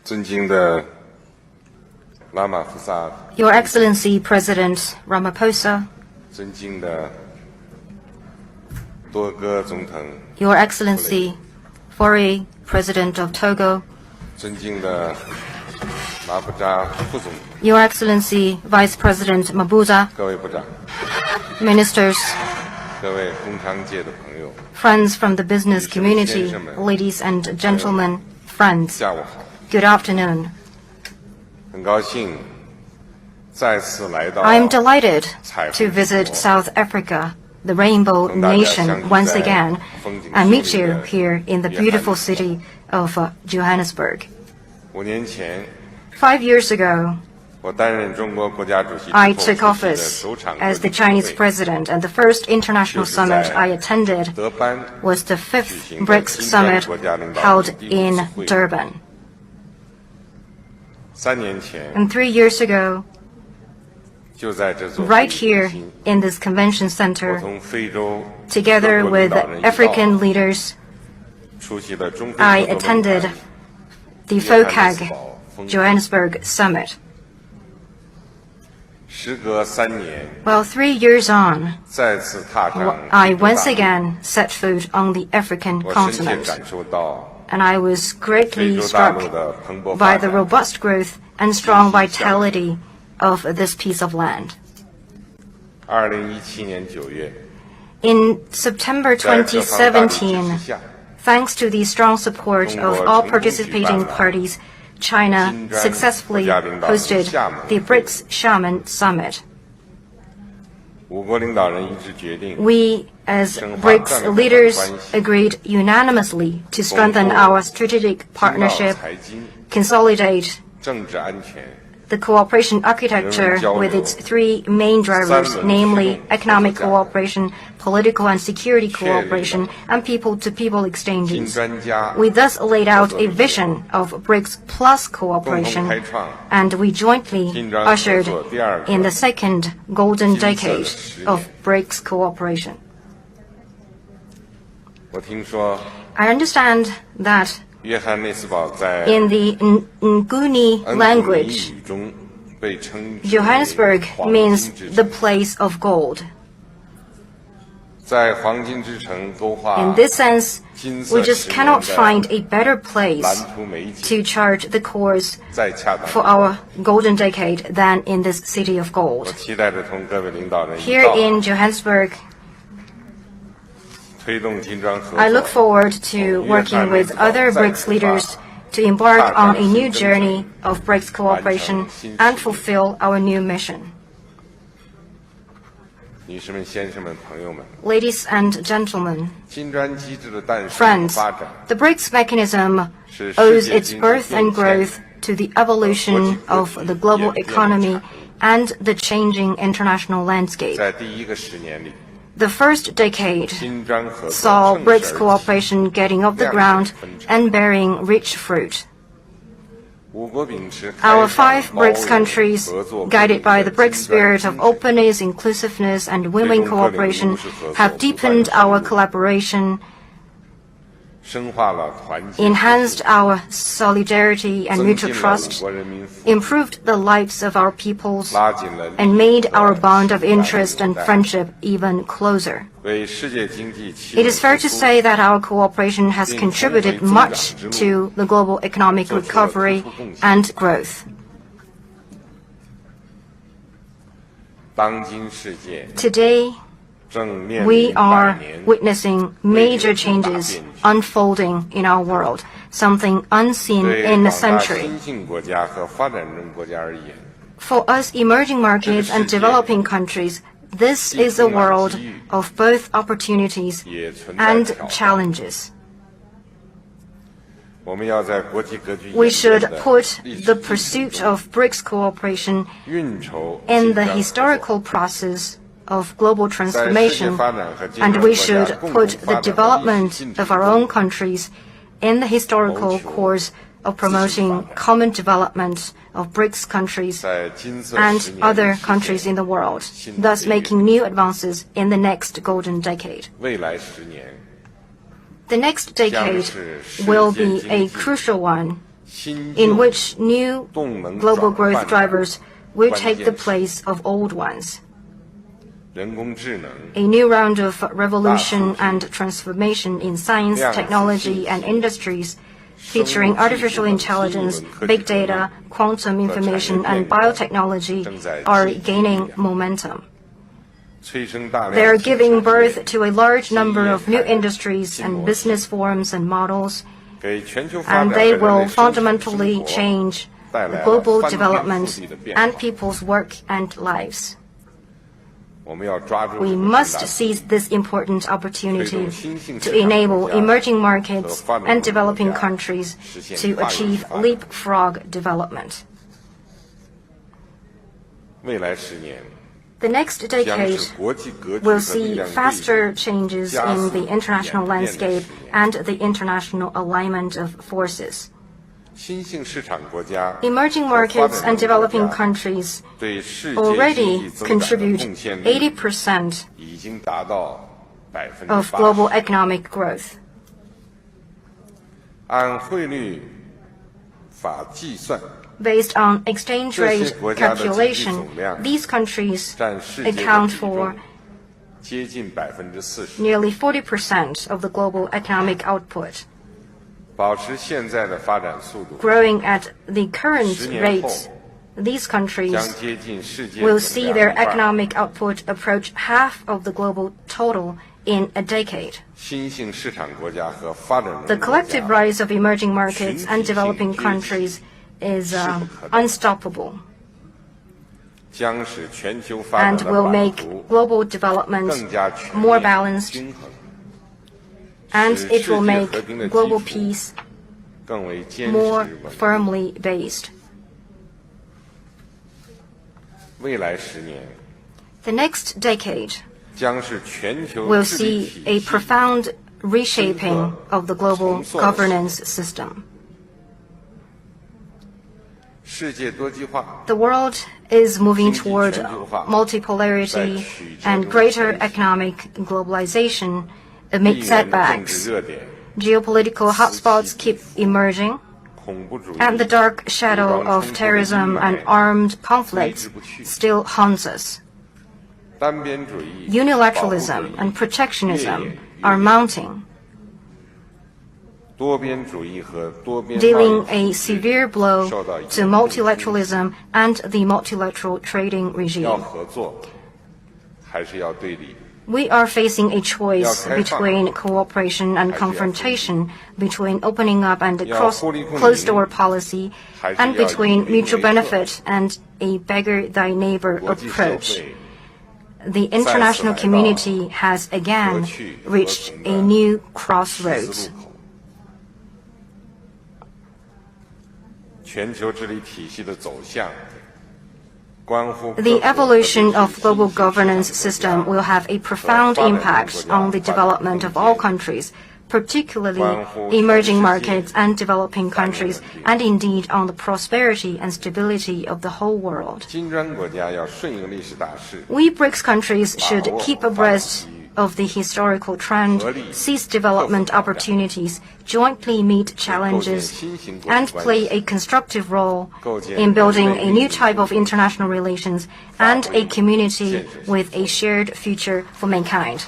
Your Excellency President Ramaphosa, Your Excellency Faure, President of Togo, Your Excellency Vice President Mabuza, Ministers, friends from the business community, ladies and gentlemen, friends, good afternoon. I am delighted to visit South Africa, the Rainbow Nation, once again, and meet you here in the beautiful city of Johannesburg. 5 years ago, I took office as the Chinese president, and the first international summit I attended was the 5th BRICS summit held in Durban. And 3 years ago, right here in this convention center, together with African leaders, I attended the FOCAG Johannesburg summit. Well, 3 years on, I once again set foot on the African continent, and I was greatly struck by the robust growth and strong vitality of this piece of land. In September 2017, thanks to the strong support of all participating parties, China successfully hosted the BRICS Xiamen Summit. We, as BRICS leaders, agreed unanimously to strengthen our strategic partnership, consolidate the cooperation architecture with its 3 main drivers, namely economic cooperation, political and security cooperation, and people-to-people exchanges. We thus laid out a vision of BRICS plus cooperation, and we jointly ushered in the second golden decade of BRICS cooperation. I understand that in the Nguni language, Johannesburg means the place of gold. In this sense, we just cannot find a better place to chart the course for our golden decade than in this city of gold. Here in Johannesburg, I look forward to working with other BRICS leaders to embark on a new journey of BRICS cooperation and fulfill our new mission. Ladies and gentlemen, friends, the BRICS mechanism owes its birth and growth to the evolution of the global economy and the changing international landscape. The first decade saw BRICS cooperation getting off the ground and bearing rich fruit. Our 5 BRICS countries, guided by the BRICS spirit of openness, inclusiveness, and win-win cooperation, have deepened our collaboration, enhanced our solidarity and mutual trust, improved the lives of our peoples, and made our bond of interest and friendship even closer. It is fair to say that our cooperation has contributed much to the global economic recovery and growth. Today, we are witnessing major changes unfolding in our world, something unseen in a century. For us emerging markets and developing countries, this is a world of both opportunities and challenges. We should put the pursuit of BRICS cooperation in the historical process of global transformation, and we should put the development of our own countries in the historical course of promoting common development of BRICS countries and other countries in the world, thus making new advances in the next golden decade. The next decade will be a crucial one in which new global growth drivers will take the place of old ones. A new round of revolution and transformation in science, technology, and industries, featuring artificial intelligence, big data, quantum information, and biotechnology, are gaining momentum. They are giving birth to a large number of new industries and business forms and models, and they will fundamentally change global development and people's work and lives. We must seize this important opportunity to enable emerging markets and developing countries to achieve leapfrog development. The next decade will see faster changes in the international landscape and the international alignment of forces. Emerging markets and developing countries already contribute 80% of global economic growth. Based on exchange rate calculation, these countries account for nearly 40% of the global economic output. Growing at the current rates, these countries will see their economic output approach half of the global total in a decade. The collective rise of emerging markets and developing countries is unstoppable and will make global development more balanced, and it will make global peace more firmly based. The next decade will see a profound reshaping of the global governance system. The world is moving toward multipolarity and greater economic globalization amid setbacks. Geopolitical hotspots keep emerging, and the dark shadow of terrorism and armed conflicts still haunts us. Unilateralism and protectionism are mounting, dealing a severe blow to multilateralism and the multilateral trading regime. We are facing a choice between cooperation and confrontation, between opening up and closed-door policy, and between mutual benefit and a beggar-thy-neighbor approach. The international community has again reached a new crossroads. The evolution of global governance system will have a profound impact on the development of all countries, particularly emerging markets and developing countries, and indeed on the prosperity and stability of the whole world. We BRICS countries should keep abreast of the historical trend, seize development opportunities, jointly meet challenges, and play a constructive role in building a new type of international relations and a community with a shared future for mankind.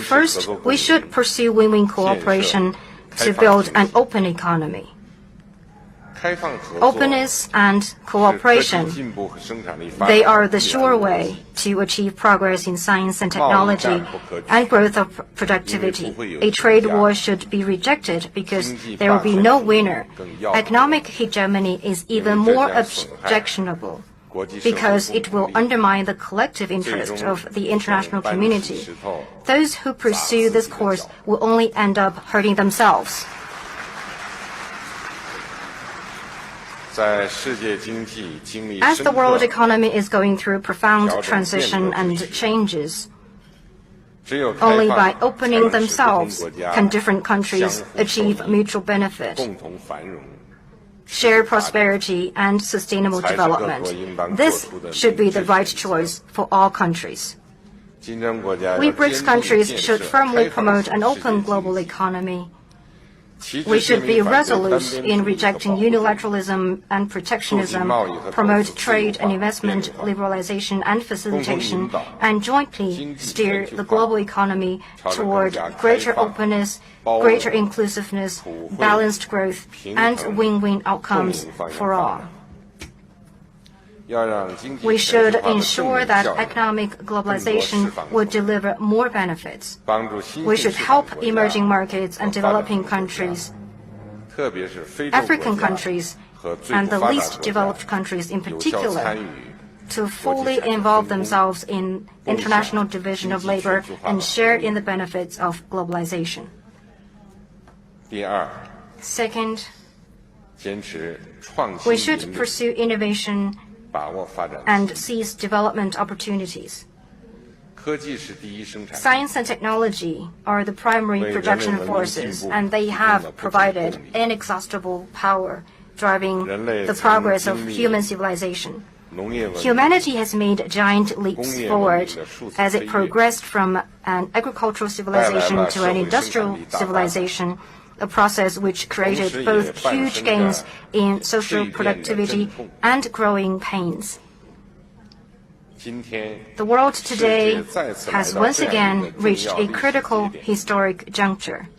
First, we should pursue win-win cooperation to build an open economy. Openness and cooperation, they are the sure way to achieve progress in science and technology and growth of productivity. A trade war should be rejected because there will be no winner. Economic hegemony is even more objectionable because it will undermine the collective interest of the international community. Those who pursue this course will only end up hurting themselves. As the world economy is going through profound transition and changes, only by opening themselves can different countries achieve mutual benefit, share prosperity, and sustainable development. This should be the right choice for all countries. We BRICS countries should firmly promote an open global economy. We should be resolute in rejecting unilateralism and protectionism, promote trade and investment liberalization and facilitation, and jointly steer the global economy toward greater openness, greater inclusiveness, balanced growth, and win-win outcomes for all. We should ensure that economic globalization will deliver more benefits. We should help emerging markets and developing countries, African countries, and the least developed countries in particular, to fully involve themselves in international division of labor and share in the benefits of globalization. Second, we should pursue innovation and seize development opportunities. Science and technology are the primary production forces, and they have provided inexhaustible power driving the progress of human civilization. Humanity has made giant leaps forward as it progressed from an agricultural civilization to an industrial civilization, a process which created both huge gains in social productivity and growing pains. The world today has once again reached a critical historic juncture.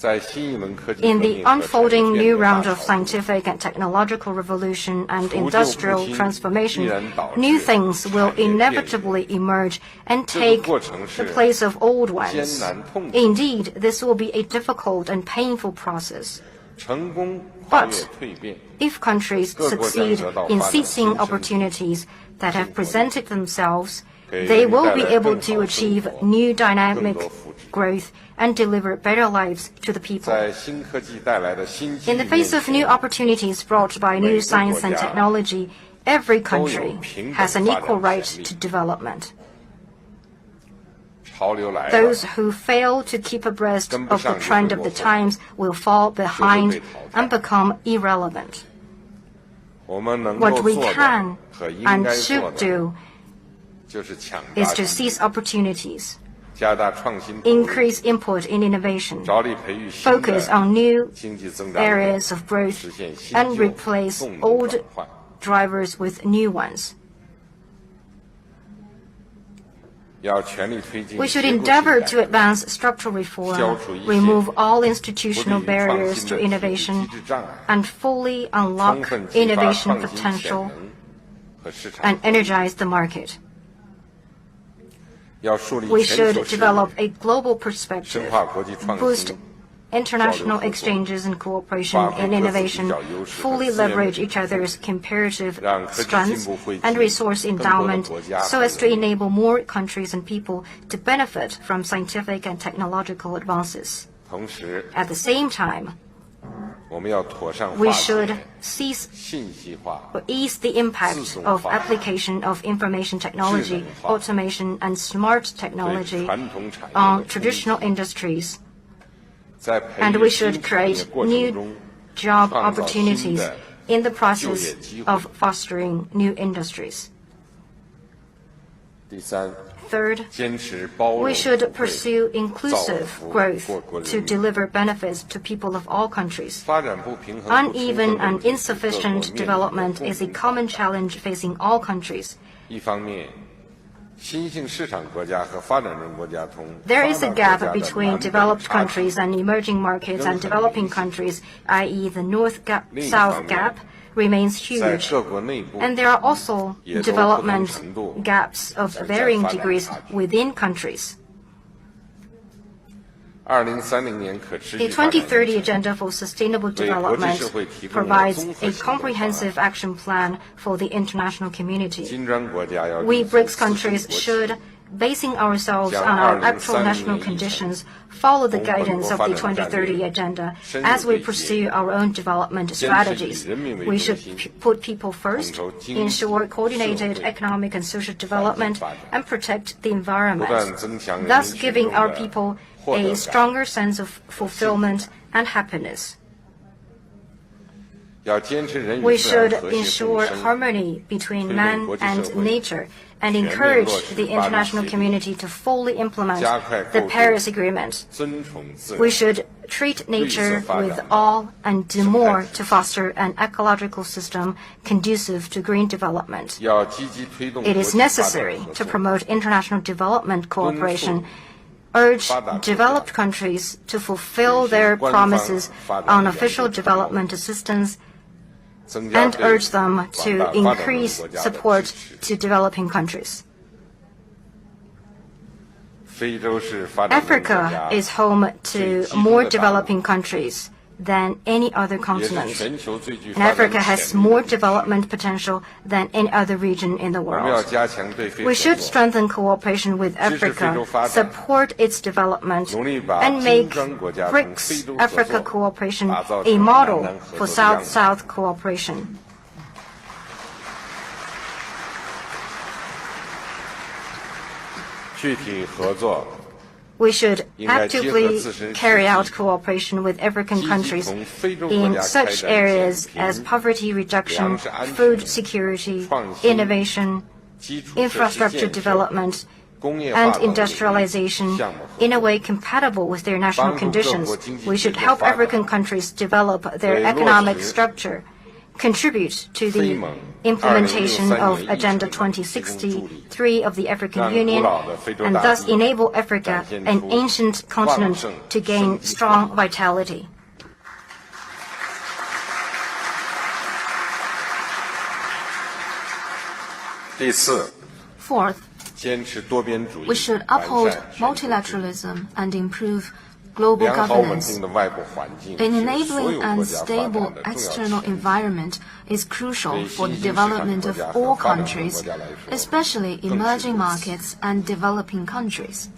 In the unfolding new round of scientific and technological revolution and industrial transformation, new things will inevitably emerge and take the place of old ones. Indeed, this will be a difficult and painful process. But if countries succeed in seizing opportunities that have presented themselves, they will be able to achieve new dynamic growth and deliver better lives to the people. In the face of new opportunities brought by new science and technology, every country has an equal right to development. Those who fail to keep abreast of the trend of the times will fall behind and become irrelevant. What we can and should do is to seize opportunities, increase input in innovation, focus on new areas of growth, and replace old drivers with new ones. We should endeavor to advance structural reform, remove all institutional barriers to innovation, and fully unlock innovation potential and energize the market. We should develop a global perspective, boost international exchanges and cooperation in innovation, fully leverage each other's comparative strengths and resource endowment so as to enable more countries and people to benefit from scientific and technological advances. At the same time, we should ease the impact of application of information technology, automation, and smart technology on traditional industries. And we should create new job opportunities in the process of fostering new industries. Third, we should pursue inclusive growth to deliver benefits to people of all countries. Uneven and insufficient development is a common challenge facing all countries. There is a gap between developed countries and emerging markets and developing countries, i.e. the North-South gap remains huge. And there are also development gaps of varying degrees within countries. The 2030 Agenda for Sustainable Development provides a comprehensive action plan for the international community. We BRICS countries should, basing ourselves on our actual national conditions, follow the guidance of the 2030 Agenda as we pursue our own development strategies. We should put people first, ensure coordinated economic and social development, and protect the environment, thus giving our people a stronger sense of fulfillment and happiness. We should ensure harmony between man and nature and encourage the international community to fully implement the Paris Agreement. We should treat nature with awe and do more to foster an ecological system conducive to green development. It is necessary to promote international development cooperation, urge developed countries to fulfill their promises on official development assistance, and urge them to increase support to developing countries. Africa is home to more developing countries than any other continent, and Africa has more development potential than any other region in the world. We should strengthen cooperation with Africa, support its development, and make BRICS Africa cooperation a model for South-South cooperation. We should actively carry out cooperation with African countries in such areas as poverty reduction, food security, innovation, infrastructure development, and industrialization in a way compatible with their national conditions. We should help African countries develop their economic structure, contribute to the implementation of Agenda 2063 of the African Union, and thus enable Africa, an ancient continent, to gain strong vitality. Fourth, we should uphold multilateralism and improve global governance. An enabling and stable external environment is crucial for the development of all countries, especially emerging markets and developing countries.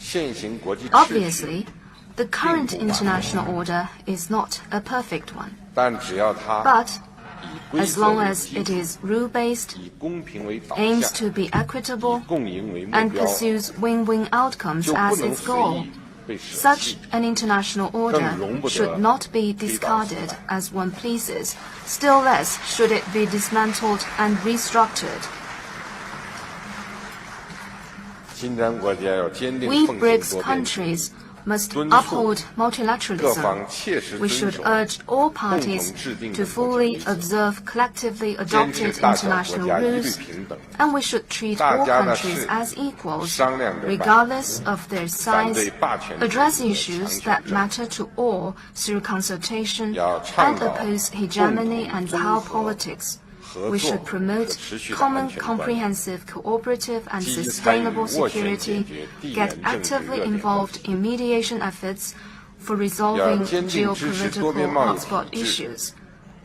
Obviously, the current international order is not a perfect one. But as long as it is rule-based, aims to be equitable, and pursues win-win outcomes as its goal, such an international order should not be discarded as one pleases, still less should it be dismantled and restructured. We BRICS countries must uphold multilateralism. We should urge all parties to fully observe collectively adopted international rules, and we should treat all countries as equals, regardless of their size, address issues that matter to all through consultation, and oppose hegemony and power politics. We should promote common, comprehensive, cooperative, and sustainable security, get actively involved in mediation efforts for resolving geopolitical hotspot issues.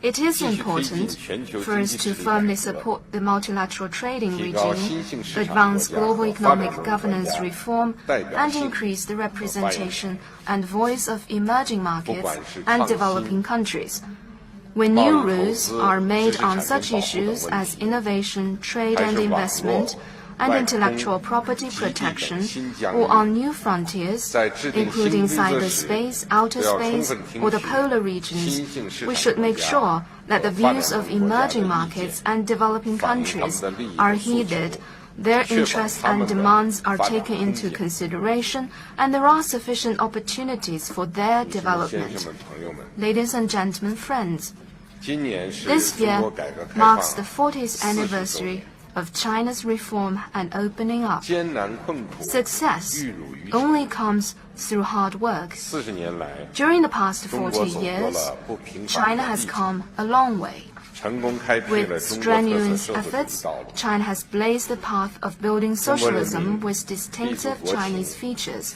It is important for us to firmly support the multilateral trading regime, advance global economic governance reform, and increase the representation and voice of emerging markets and developing countries. When new rules are made on such issues as innovation, trade and investment, and intellectual property protection, or on new frontiers, including cyberspace, outer space, or the polar regions, we should make sure that the views of emerging markets and developing countries are heeded, their interests and demands are taken into consideration, and there are sufficient opportunities for their development. Ladies and gentlemen, friends, this year marks the 40th anniversary of China's reform and opening up. Success only comes through hard work. During the past 40 years, China has come a long way. With strenuous efforts, China has blazed the path of building socialism with distinctive Chinese features.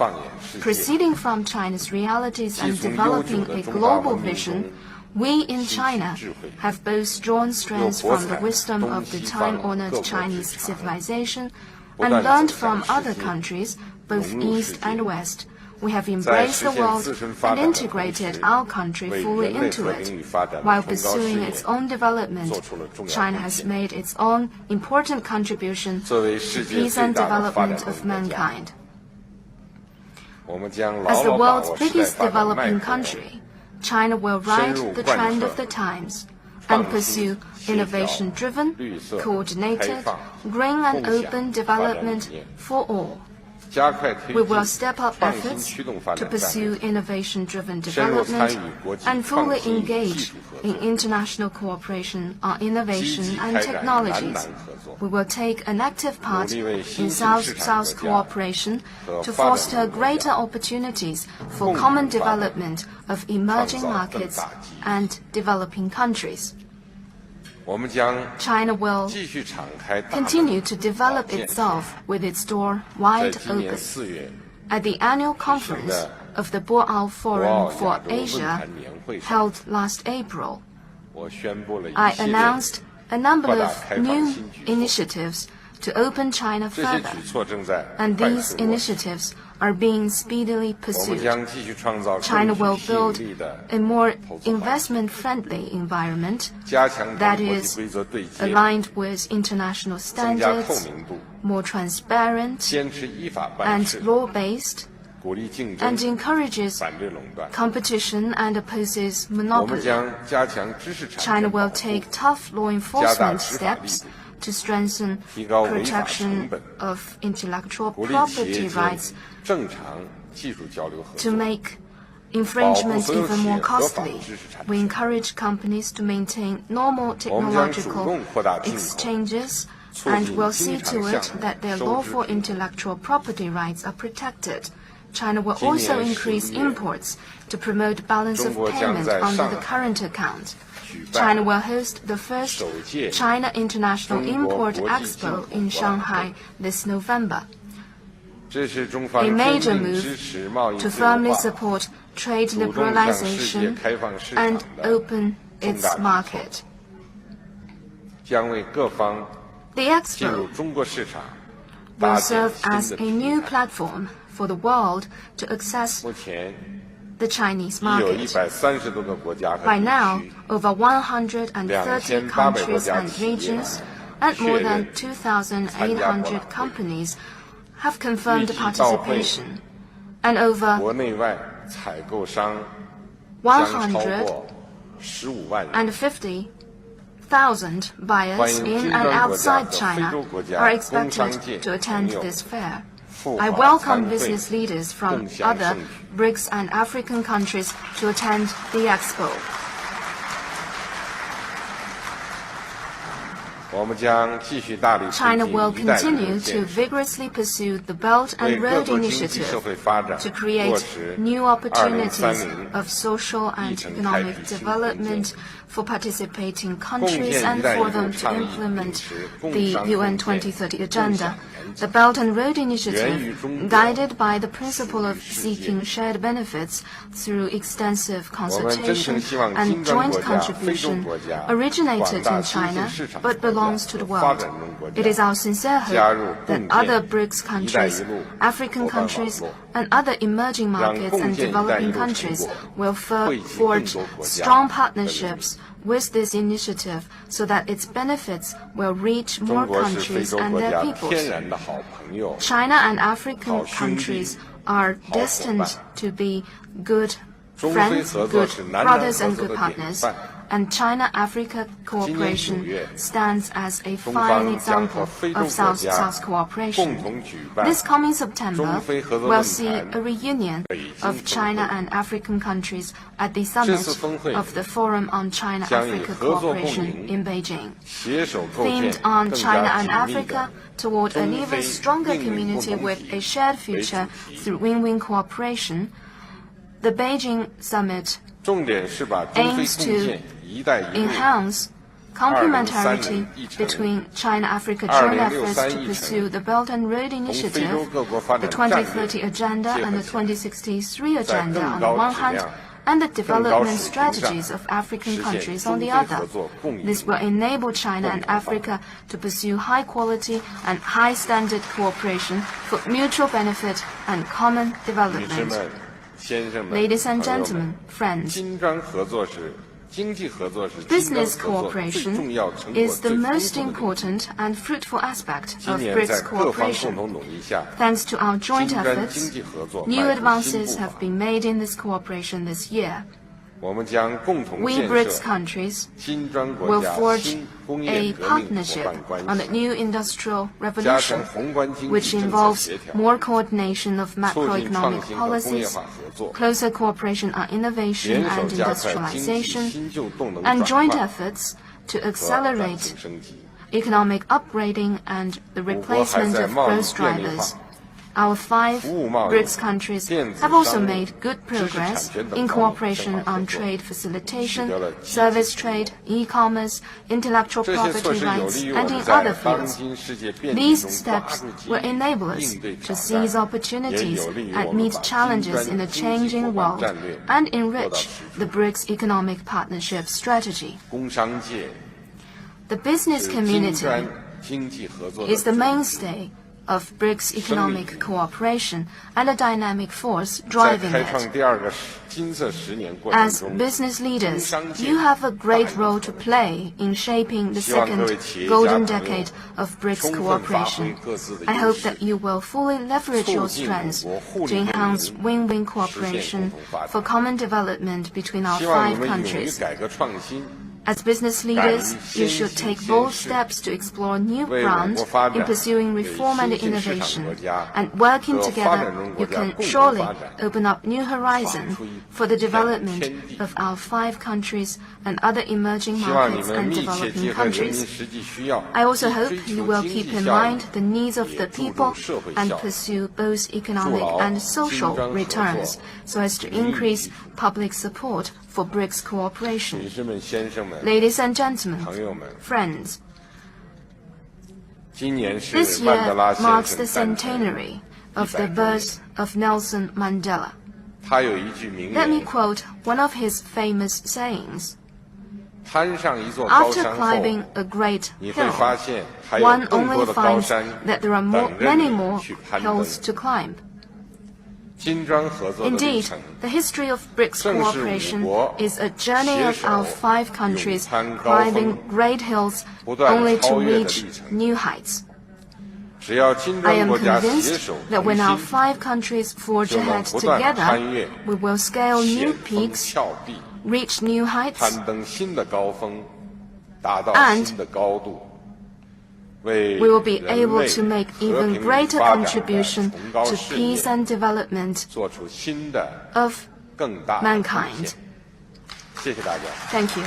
Proceeding from China's realities and developing a global vision, we in China have both drawn strengths from the wisdom of the time-honored Chinese civilization and learned from other countries, both East and West. We have embraced the world and integrated our country fully into it. While pursuing its own development, China has made its own important contribution to peace and development of mankind. As the world's biggest developing country, China will ride the trend of the times. and pursue innovation-driven, coordinated, green and open development for all. We will step up efforts to pursue innovation-driven development and fully engage in international cooperation on innovation and technologies. We will take an active part in South-South cooperation to foster greater opportunities for common development of emerging markets and developing countries. China will continue to develop itself with its door wide open. At the annual conference of the Boao Forum for Asia, held last April, I announced a number of new initiatives to open China further, and these initiatives are being speedily pursued. China will build a more investment-friendly environment that is aligned with international standards, more transparent and law-based, and encourages competition and opposes monopoly. China will take tough law enforcement steps to strengthen protection of intellectual property rights, to make infringement even more costly. We encourage companies to maintain normal technological exchanges and will see to it that their lawful intellectual property rights are protected. China will also increase imports to promote balance of payment under the current account. China will host the first China International Import Expo in Shanghai this November, a major move to firmly support trade liberalization and open its market. The expo will serve as a new platform for the world to access the Chinese market. By now, over 130 countries and regions and more than 2,800 companies have confirmed participation, and over 150,000 buyers in and outside China are expected to attend this fair. I welcome business leaders from other BRICS and African countries to attend the expo. China will continue to vigorously pursue the Belt and Road Initiative to create new opportunities of social and economic development for participating countries and for them to implement the UN 2030 Agenda. The Belt and Road Initiative, guided by the principle of seeking shared benefits through extensive consultation and joint contribution, originated in China but belongs to the world. It is our sincere hope that other BRICS countries, African countries, and other emerging markets and developing countries will forge strong partnerships with this initiative so that its benefits will reach more countries and their peoples. China and African countries are destined to be good friends, good brothers, and good partners. And China-Africa cooperation stands as a fine example of South-South cooperation. This coming September will see a reunion of China and African countries at the summit of the Forum on China-Africa Cooperation in Beijing. Themed on China and Africa toward an even stronger community with a shared future through win-win cooperation, the Beijing summit aims to enhance complementarity between China-Africa joint efforts to pursue the Belt and Road Initiative, the 2030 Agenda and the 2063 Agenda on the one hand, and the development strategies of African countries on the other. This will enable China and Africa to pursue high-quality and high-standard cooperation for mutual benefit and common development. Ladies and gentlemen, friends, business cooperation is the most important and fruitful aspect of BRICS cooperation. Thanks to our joint efforts, new advances have been made in this cooperation this year. We BRICS countries will forge a partnership on the new industrial revolution, which involves more coordination of macroeconomic policies, closer cooperation on innovation and industrialization, and joint efforts to accelerate economic upgrading and the replacement of growth drivers. Our 5 BRICS countries have also made good progress in cooperation on trade facilitation, service trade, e-commerce, intellectual property rights, and in other fields. These steps will enable us to seize opportunities and meet challenges in a changing world and enrich the BRICS economic partnership strategy. The business community is the mainstay of BRICS economic cooperation and a dynamic force driving it. As business leaders, you have a great role to play in shaping the second golden decade of BRICS cooperation. I hope that you will fully leverage your strengths to enhance win-win cooperation for common development between our 5 countries. As business leaders, you should take bold steps to explore new ground in pursuing reform and innovation. And working together, you can surely open up new horizons for the development of our 5 countries and other emerging markets and developing countries. I also hope you will keep in mind the needs of the people and pursue both economic and social returns so as to increase public support for BRICS cooperation. Ladies and gentlemen, friends, this year marks the centenary of the birth of Nelson Mandela. Let me quote one of his famous sayings. After climbing a great hill, one only finds that there are many more hills to climb. Indeed, the history of BRICS cooperation is a journey of our 5 countries climbing great hills only to reach new heights. I am convinced that when our 5 countries forge ahead together, we will scale new peaks, reach new heights, and we will be able to make even greater contribution to peace and development of mankind. Thank you.